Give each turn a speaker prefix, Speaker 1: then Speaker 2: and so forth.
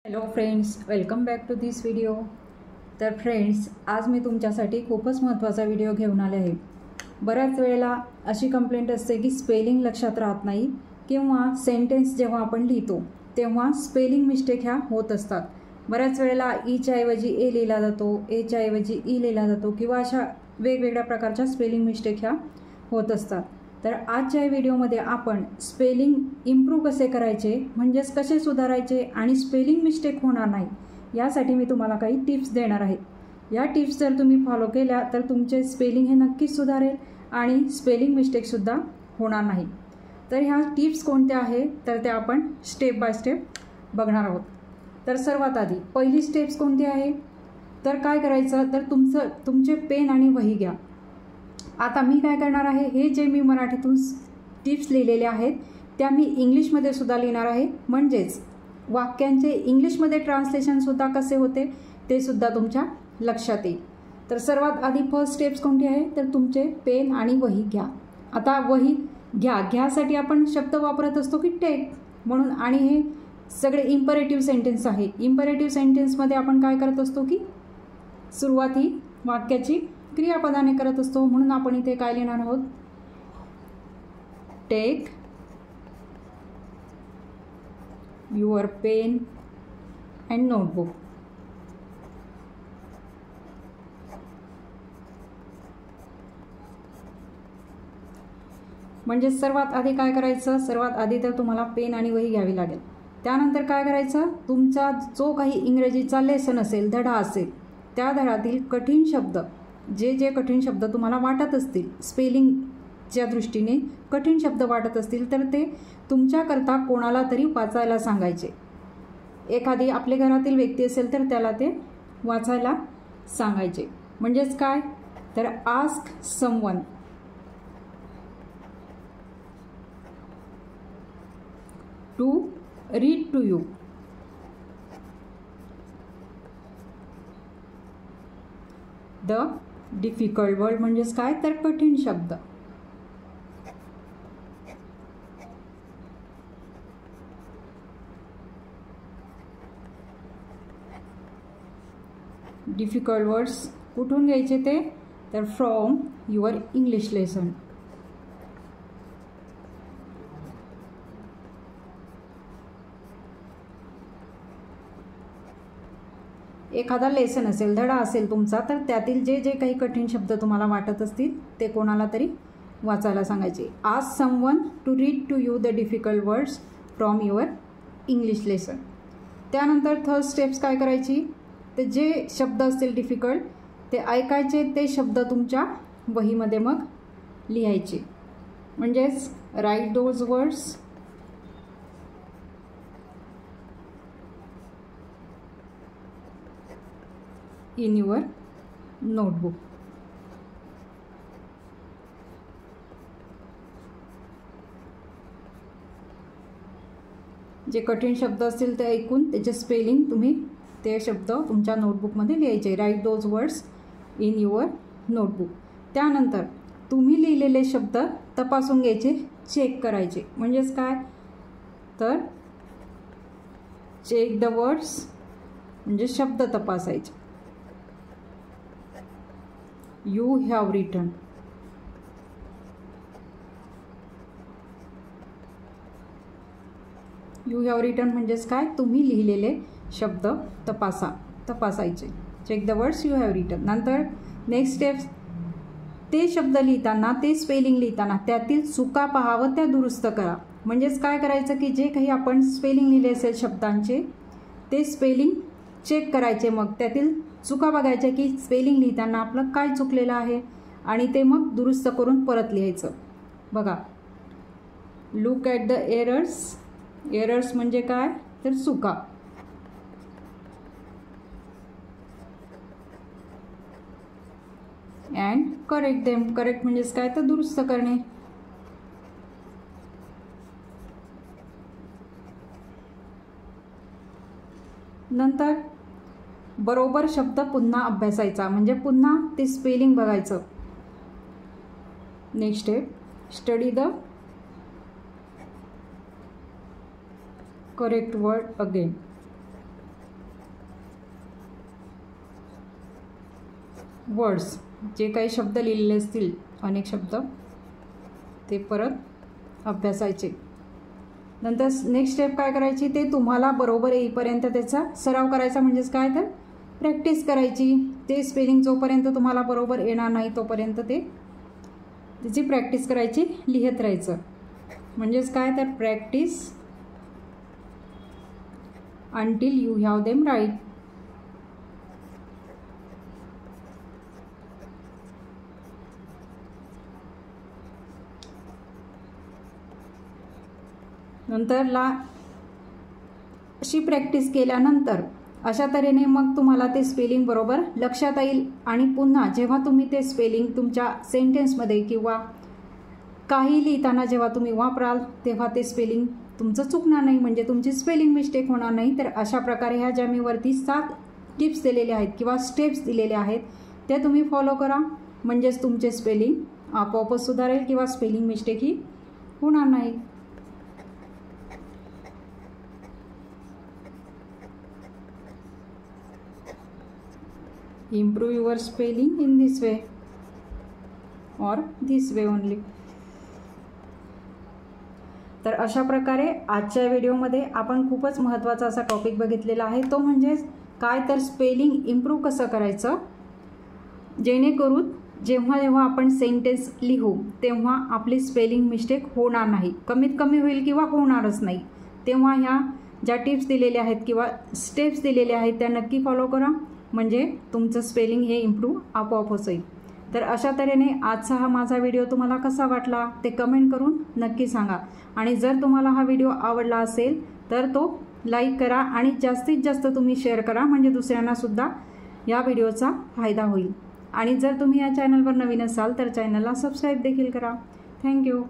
Speaker 1: Hello friends, welcome back to this video. तर friends, आज मी तुमच्यासाठी खूपच महत्त्वाचा व्हिडिओ घेऊन आले आहे. बऱ्याच वेळेला अशी कंप्लेंट असते की स्पेलिंग लक्षात राहत नाही किंवा सेंटेन्स जेव्हा आपण लिहितो तेव्हा स्पेलिंग मिस्टेक ह्या होत असतात. बऱ्याच वेळेला ईच्या ऐवजी ए लिहिला जातो, एच्या ऐवजी ई लिहिला जातो किंवा अशा वेगवेगळ्या प्रकारच्या स्पेलिंग मिस्टेक ह्या होत असतात. तर आजच्या व्हिडिओमध्ये आपण स्पेलिंग इम्प्रूव्ह कसे करायचे, म्हणजेच कसे सुधारायचे आणि स्पेलिंग मिस्टेक होणार नाही यासाठी मी तुम्हाला काही टिप्स देणार आहे. या टिप्स जर तुम्ही फॉलो केल्या तर तुमचे स्पेलिंग हे नक्कीच सुधारेल आणि स्पेलिंग मिस्टेकसुद्धा होणार नाही. तर ह्या टिप्स कोणत्या आहेत तर त्या आपण स्टेप बाय स्टेप बघणार आहोत. तर सर्वात आधी पहिली स्टेप्स कोणती आहे तर काय करायचं तर तुमचे पेन आणि वही घ्या. आता मी काय करणार आहे, हे जे मी मराठीतून टिप्स लिहिलेले आहेत त्या मी इंग्लिशमध्ये सुद्धा लिहिणार आहे, म्हणजेच वाक्यांचे इंग्लिशमध्ये ट्रान्सलेशनसुद्धा कसे होते ते सुद्धा तुमच्या लक्षात येईल. तर सर्वात आधी फर्स्ट स्टेप्स कोणती आहे तर तुमचे पेन आणि वही घ्या. आता वही घ्यासाठी आपण शब्द वापरत असतो की टेक म्हणून, आणि हे सगळे इम्परेटिव्ह सेंटेन्स आहे. इम्परेटिव्ह सेंटेन्समध्ये आपण काय करत असतो की सुरुवात ही वाक्याची क्रियापदाने करत असतो, म्हणून आपण इथे काय लिहिणार आहोत, take your pen and notebook. म्हणजे सर्वात आधी काय करायचं, सर्वात आधी तर तुम्हाला पेन आणि वही घ्यावी लागेल. त्यानंतर काय करायचं, तुमचा जो काही इंग्रजीचा लेसन असेल, धडा असेल, त्या धड्यातील कठीण शब्द, जे कठीण शब्द तुम्हाला वाटत असतील, स्पेलिंगच्या दृष्टीने कठीण शब्द वाटत असतील तर ते तुमच्याकरता कोणाला तरी वाचायला सांगायचे. एखादी आपल्या घरातील व्यक्ती असेल तर त्याला ते वाचायला सांगायचे. म्हणजेच काय तर ask someone to read to you. The difficult word म्हणजेच काय तर कठीण शब्द. डिफिकल्ट वर्ड्स कुठून घ्यायचे ते तर फ्रॉम युअर इंग्लिश लेसन. एखादा लेसन असेल, धडा असेल तुमचा, तर त्यातील जे काही कठीण शब्द तुम्हाला वाटत असतील ते कोणाला तरी वाचायला सांगायचे. Ask someone to read to you the difficult words from your English lesson. त्यानंतर थर्ड स्टेप्स काय करायची, ते जे शब्द असतील डिफिकल्ट ते ऐकायचे, ते शब्द तुमच्या वहीमध्ये मग लिहायचे. म्हणजेच write those words in your notebook. जे कठीण शब्द असतील ते ऐकून त्याचे स्पेलिंग तुम्ही ते शब्द तुमच्या नोटबुकमध्ये लिहायचे. Write those words in your notebook. त्यानंतर तुम्ही लिहिलेले शब्द तपासून घ्यायचे, चेक करायचे. म्हणजेच काय तर चेक द वर्ड्स म्हणजे शब्द तपासायचे. You have written. You have written म्हणजेच काय तुम्ही लिहिलेले शब्द तपासायचे. Check the words you have written. नंतर नेक्स्ट स्टेप्स, ते शब्द लिहिताना, ते स्पेलिंग लिहिताना त्यातील चुका पहा व त्या दुरुस्त करा. म्हणजेच काय करायचं की जे काही आपण स्पेलिंग लिहिले असेल शब्दांचे ते स्पेलिंग चेक करायचे, मग त्यातील चुका बघायच्या की स्पेलिंग लिहिताना आपलं काय चुकलेलं आहे आणि ते मग दुरुस्त करून परत लिहायचं. बघा, look at the errors. Errors म्हणजे काय तर चुका. And correct them. करेक्ट म्हणजेच काय तर दुरुस्त करणे. नंतर बरोबर शब्द पुन्हा अभ्यासायचा, म्हणजे पुन्हा ते स्पेलिंग बघायचं. Next step, study the correct word again. Words जे काही शब्द लिहिलेले असतील अनेक शब्द ते परत अभ्यासायचे. नंतर नेक्स्ट स्टेप काय करायची ते तुम्हाला बरोबर येईपर्यंत त्याचा सराव करायचा. म्हणजेच काय तर प्रॅक्टिस करायची. ते स्पेलिंग जोपर्यंत तुम्हाला बरोबर येणार नाही तोपर्यंत त्याची प्रॅक्टिस करायची, लिहित राहायचं. म्हणजेच काय तर practice until you have them right. नंतरला अशी प्रॅक्टिस केल्यानंतर अशा तऱ्हेने मग तुम्हाला ते स्पेलिंग बरोबर लक्षात येईल. आणि पुन्हा जेव्हा तुम्ही ते स्पेलिंग तुमच्या सेंटेन्समध्ये किंवा काही लिहिताना जेव्हा तुम्ही वापराल तेव्हा ते स्पेलिंग तुमचं चुकणार नाही, म्हणजे तुमची स्पेलिंग मिस्टेक होणार नाही. तर अशा प्रकारे ह्या ज्या मी वरती 7 टिप्स दिलेल्या आहेत किंवा स्टेप्स दिलेले आहेत त्या तुम्ही फॉलो करा. म्हणजेच तुमचे स्पेलिंग आपोआपच सुधारेल किंवा स्पेलिंग मिस्टेक ही होणार नाही. Improve your spelling in this way or this way only. तर अशा प्रकारे आजच्या व्हिडिओमध्ये आपण खूपच महत्त्वाचा असा टॉपिक बघितलेला आहे. तो म्हणजे काय तर स्पेलिंग इम्प्रूव्ह कसं करायचं, जेणेकरून जेव्हा जेव्हा आपण सेंटेन्स लिहू तेव्हा आपली स्पेलिंग मिस्टेक होणार नाही, कमीत कमी होईल किंवा होणारच नाही. तेव्हा ह्या ज्या टिप्स दिलेल्या आहेत किंवा स्टेप्स दिलेल्या आहेत त्या नक्की फॉलो करा. म्हणजे तुमचं स्पेलिंग हे इम्प्रूव्ह आपोआपच होईल. तर अशा तऱ्हेने आजचा हा माझा व्हिडिओ तुम्हाला कसा वाटला ते कमेंट करून नक्की सांगा. आणि जर तुम्हाला हा व्हिडिओ आवडला असेल तर तो लाईक करा आणि जास्तीत जास्त तुम्ही शेअर करा, म्हणजे दुसऱ्यांनासुद्धा या व्हिडिओचा फायदा होईल. आणि जर तुम्ही या चॅनलवर नवीन असाल तर चॅनलला सबस्क्राईब देखील करा. थँक्यू.